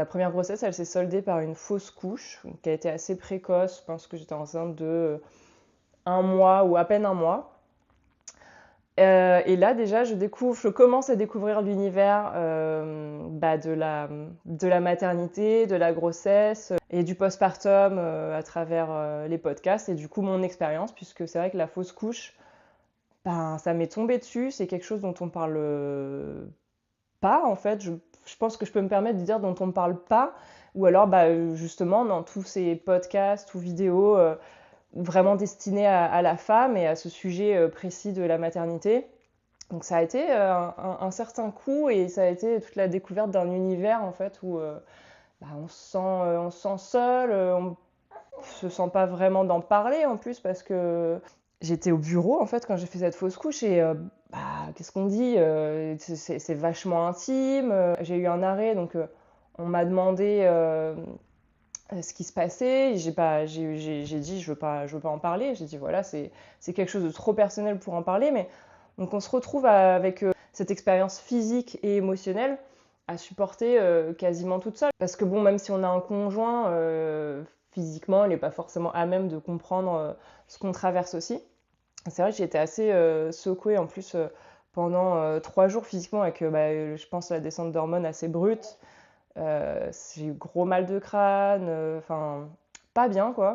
La première grossesse, elle s'est soldée par une fausse couche, qui a été assez précoce. Je pense que j'étais enceinte de un mois ou à peine un mois. Et là, déjà, je commence à découvrir l'univers de la maternité, de la grossesse et du postpartum à travers les podcasts et du coup mon expérience, puisque c'est vrai que la fausse couche, ben, ça m'est tombé dessus. C'est quelque chose dont on parle pas, en fait. Je pense que je peux me permettre de dire dont on ne parle pas, ou alors justement dans tous ces podcasts ou vidéos vraiment destinés à la femme et à ce sujet précis de la maternité. Donc ça a été un certain coup et ça a été toute la découverte d'un univers en fait où on se sent seul, on se sent pas vraiment d'en parler en plus parce que j'étais au bureau en fait quand j'ai fait cette fausse couche et qu'est-ce qu'on dit c'est vachement intime. J'ai eu un arrêt donc on m'a demandé ce qui se passait. J'ai dit je veux pas en parler. J'ai dit voilà c'est quelque chose de trop personnel pour en parler mais donc on se retrouve avec cette expérience physique et émotionnelle à supporter quasiment toute seule. Parce que bon, même si on a un conjoint, physiquement, il n'est pas forcément à même de comprendre ce qu'on traverse aussi. C'est vrai que j'ai été assez secouée en plus pendant 3 jours physiquement avec, je pense, la descente d'hormones assez brute. J'ai eu gros mal de crâne, enfin, pas bien quoi.